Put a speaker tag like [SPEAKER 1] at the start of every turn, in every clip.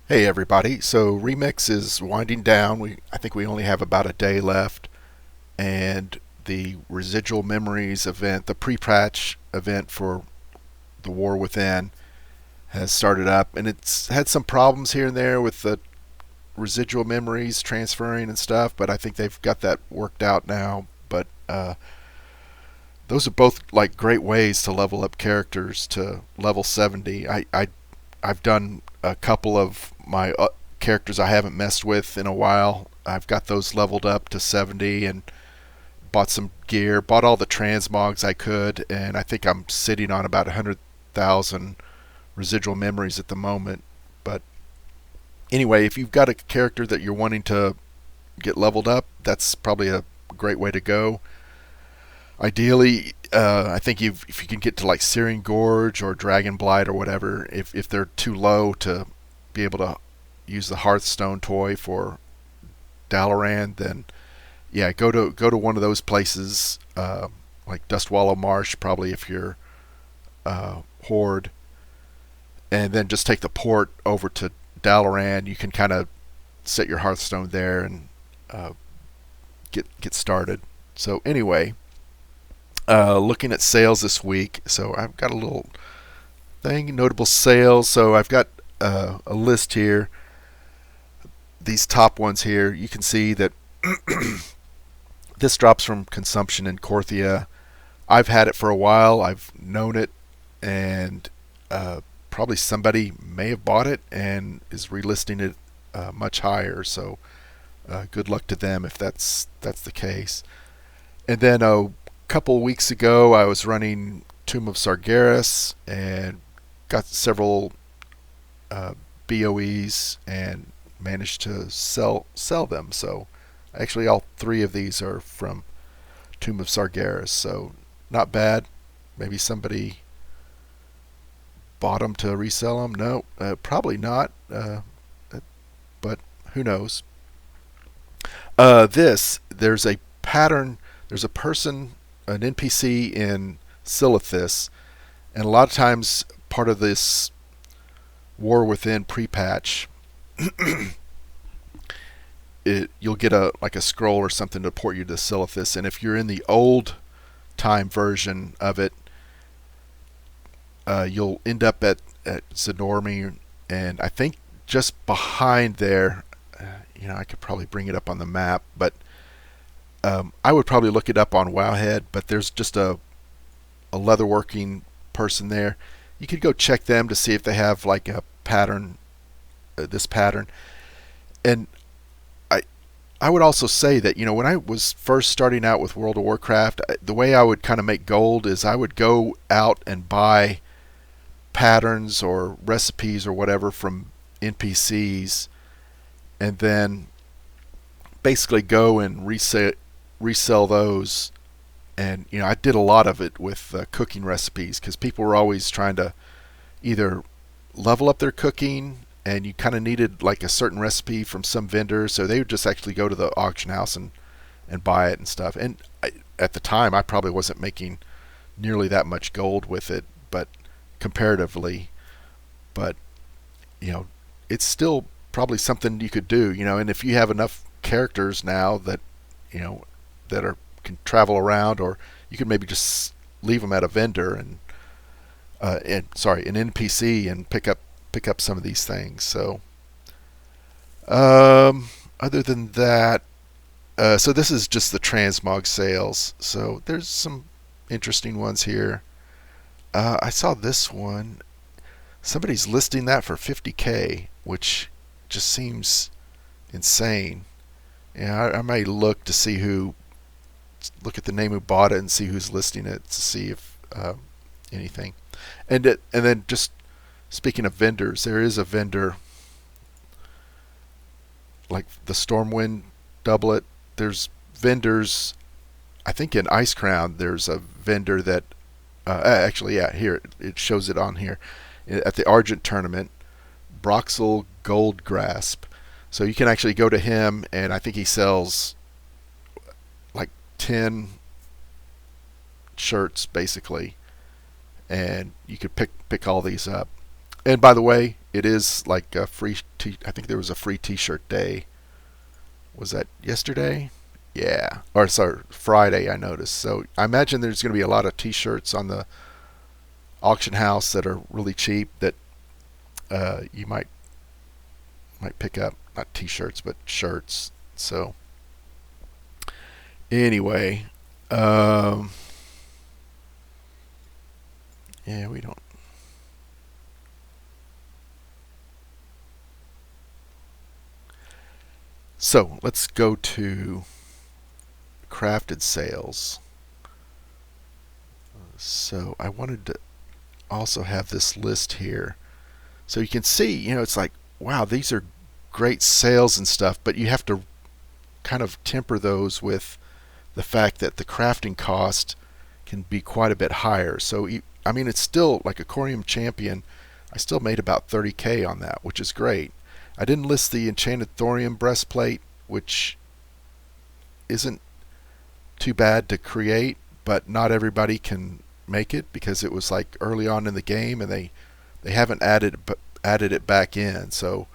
[SPEAKER 1] Hey everybody, so Remix is winding down. I think we only have about a day left, and the Residual Memories event, the pre-patch event for the War Within, has started up, and it's had some problems here and there with the residual memories transferring and stuff, but I think they've got that worked out now. But those are both like great ways to level up characters to level 70. I've done a couple of my characters I haven't messed with in a while. I've got those leveled up to 70 and bought some gear, bought all the transmogs I could, and I think I'm sitting on about 100,000 residual memories at the moment. But anyway, if you've got a character that you're wanting to get leveled up, that's probably a great way to go. Ideally, I think if you can get to like Searing Gorge or Dragon Blight or whatever, if they're too low to be able to use the Hearthstone toy for Dalaran, then yeah, go to one of those places, like Dustwallow Marsh, probably if you're Horde, and then just take the port over to Dalaran. You can kind of set your Hearthstone there and uh, get started. So anyway, looking at sales this week, so I've got a little thing, notable sales. So I've got a list here. These top ones here, you can see that this drops from consumption in Korthia. I've had it for a while. I've known it, and probably somebody may have bought it and is relisting it much higher. So good luck to them if that's the case. And then a couple weeks ago, I was running Tomb of Sargeras and got several BOEs and managed to sell them. So actually, all three of these are from Tomb of Sargeras. So not bad. Maybe somebody bought them to resell them. No, probably not. But who knows? There's a pattern. There's a person, an NPC in Silithis, and a lot of times part of this War Within pre-patch, you'll get a like a scroll or something to port you to Silithis, and if you're in the old time version of it, you'll end up at Zenormi, and I think just behind there, I could probably bring it up on the map, but I would probably look it up on Wowhead. But there's just a leatherworking person there. You could go check them to see if they have like a pattern, this pattern. And I would also say that when I was first starting out with World of Warcraft, the way I would kind of make gold is I would go out and buy patterns or recipes or whatever from NPCs, and then basically go and resell those. And I did a lot of it with cooking recipes because people were always trying to either level up their cooking, and you kind of needed like a certain recipe from some vendor, so they would just actually go to the auction house and buy it and stuff. And at the time, I probably wasn't making nearly that much gold with it, but comparatively, but you know, it's still probably something you could do. And if you have enough characters now that you know that are can travel around, or you could maybe just leave them at a vendor and an NPC, and pick up some of these things. So other than that, so this is just the transmog sales. So there's some interesting ones here. I saw this one. Somebody's listing that for 50K, which just seems insane. I may look to see look at the name who bought it and see who's listing it to see if anything. And then just speaking of vendors, there is a vendor like the Stormwind doublet. There's vendors. I think in Ice Crown there's a vendor that actually, yeah, here it shows it on here at the Argent tournament. Broxel Gold Grasp. So you can actually go to him, and I think he sells like 10 shirts basically, and you could pick all these up. And by the way, it is like a free I think there was a free t-shirt day. Was that yesterday? Yeah, or sorry, Friday, I noticed. So I imagine there's going to be a lot of t-shirts on the auction house that are really cheap that you might pick up. Not t-shirts, but shirts. So anyway, yeah, we don't. So let's go to crafted sales. So I wanted to also have this list here. So you can see, it's like, wow, these are great sales and stuff, but you have to kind of temper those with the fact that the crafting cost can be quite a bit higher. So, I mean, it's still like a Khorium Champion. I still made about 30k on that, which is great. I didn't list the Enchanted Thorium breastplate, which isn't too bad to create, but not everybody can make it because it was like early on in the game and they haven't added it back in. So,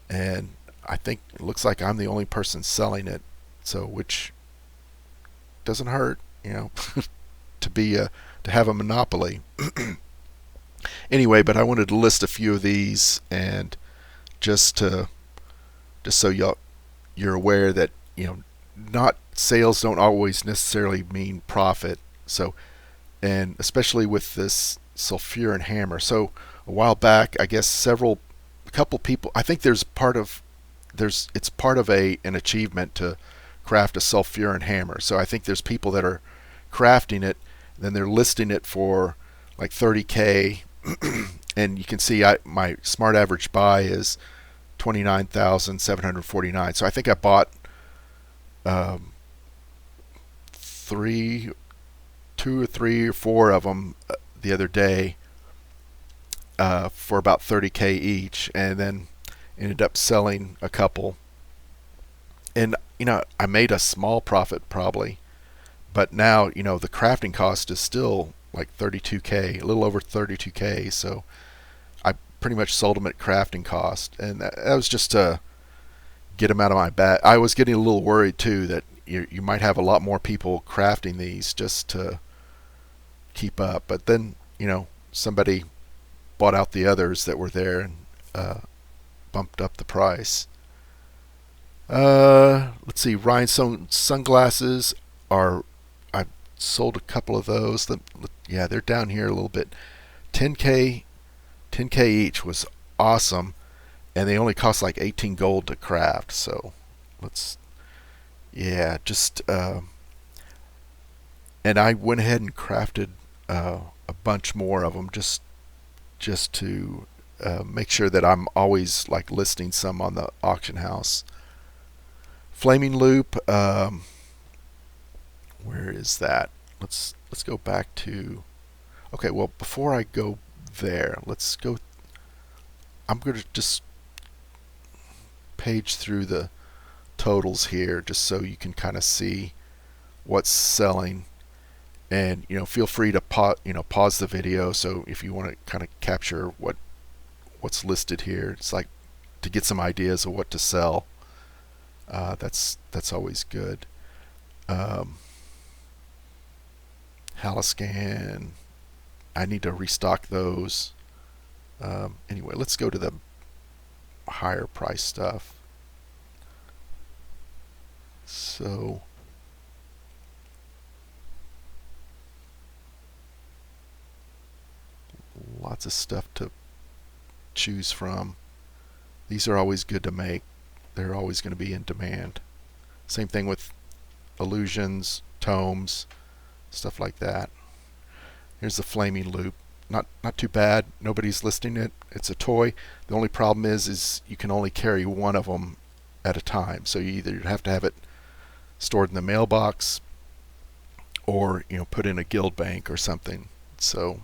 [SPEAKER 1] and I think it looks like I'm the only person selling it, so which doesn't hurt, to have a monopoly. Anyway, but I wanted to list a few of these and just so you're aware that not sales don't always necessarily mean profit. So, and especially with this Sulfuron Hammer. So a while back, I guess a couple people, I think it's part of an achievement to craft a Sulfuron Hammer. So I think there's people that are crafting it, then they're listing it for like 30k, and you can see my smart average buy is 29,749. So I think I bought two or three or four of them the other day for about 30k each, and then ended up selling a couple. And I made a small profit probably, but now the crafting cost is still like 32k, a little over 32k. So I pretty much sold them at crafting cost, and that was just to get them out of my bag. I was getting a little worried too that you might have a lot more people crafting these just to keep up, but then somebody bought out the others that were there and bumped up the price. Let's see, Rhinestone sunglasses I sold a couple of those. Yeah, they're down here a little bit. 10k each was awesome, and they only cost like 18 gold to craft. So and I went ahead and crafted a bunch more of them just to make sure that I'm always like listing some on the auction house. Flaming loop, where is that? Let's go back to. Okay, well, before I go there, let's go. I'm going to just page through the totals here just so you can kind of see what's selling, and feel free to pause the video. So if you want to kind of capture what's listed here, it's like to get some ideas of what to sell. That's always good. Haliscan, I need to restock those. Anyway, let's go to the higher price stuff. So lots of stuff to choose from. These are always good to make. They're always going to be in demand. Same thing with illusions, tomes, stuff like that. Here's the flaming loop. Not too bad. Nobody's listing it. It's a toy. The only problem is you can only carry one of them at a time. So you either have to have it stored in the mailbox or put in a guild bank or something. So,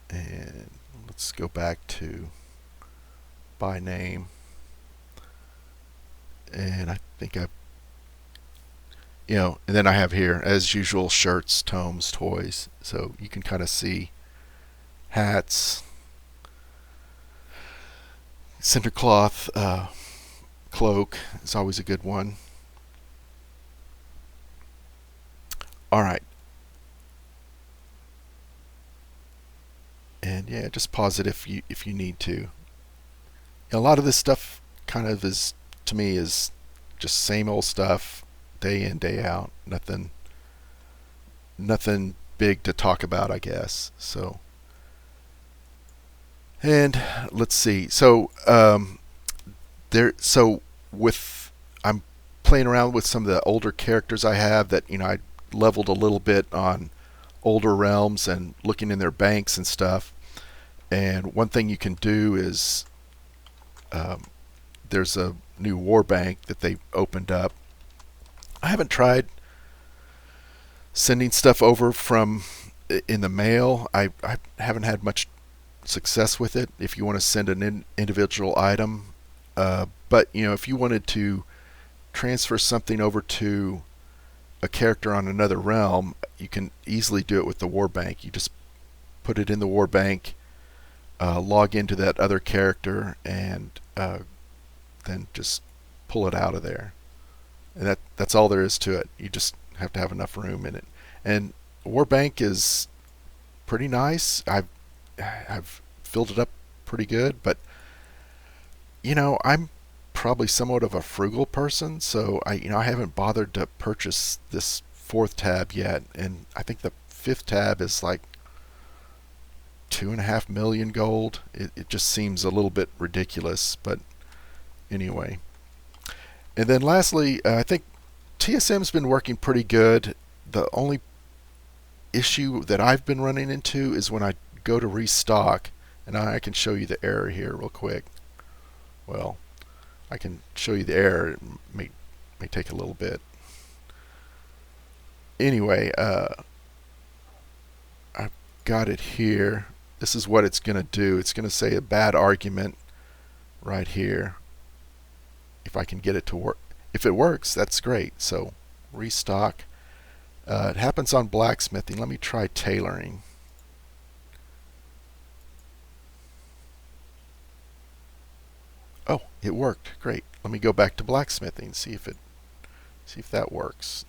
[SPEAKER 1] and let's go back to by name, and I think and then I have here as usual shirts, tomes, toys, so you can kind of see hats, cinder cloth cloak is always a good one. All right. And yeah, just pause it if you need to. A lot of this stuff kind of is, to me, is just same old stuff, day in, day out. Nothing big to talk about, I guess. So, and let's see. So I'm playing around with some of the older characters I have that I leveled a little bit on older realms and looking in their banks and stuff. And one thing you can do is there's a new warbank that they opened up. I haven't tried sending stuff over from in the mail. I haven't had much success with it if you want to send an individual item. But if you wanted to transfer something over to a character on another realm, you can easily do it with the warbank. You just put it in the warbank, log into that other character, and then just pull it out of there. And that's all there is to it. You just have to have enough room in it. And warbank is pretty nice. I've filled it up pretty good, but I'm probably somewhat of a frugal person, so I haven't bothered to purchase this 4th tab yet, and I think the 5th tab is like 2.5 million gold. It just seems a little bit ridiculous, but anyway. And then lastly, I think TSM's been working pretty good. The only issue that I've been running into is when I go to restock, and I can show you the error here real quick. Well, I can show you the error. It may take a little bit. Anyway, I've got it here. This is what it's going to do. It's going to say a bad argument right here. If I can get it to work. If it works, that's great. So restock. It happens on blacksmithing. Let me try tailoring. Oh, it worked. Great. Let me go back to blacksmithing. See if that works.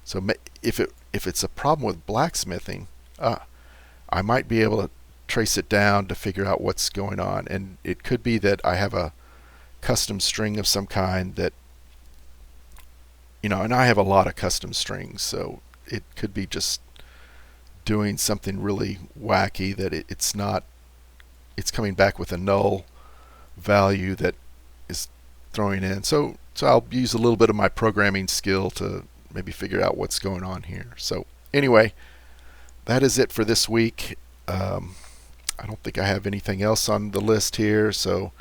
[SPEAKER 1] So if it's a problem with blacksmithing, I might be able to trace it down to figure out what's going on. And it could be that I have a custom string of some kind that, and I have a lot of custom strings, so it could be just doing something really wacky that it's coming back with a null value that is throwing in. So I'll use a little bit of my programming skill to maybe figure out what's going on here. So anyway, that is it for this week. I don't think I have anything else on the list here, so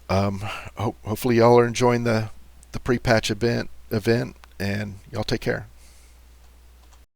[SPEAKER 1] hopefully y'all are enjoying the pre-patch event, and y'all take care.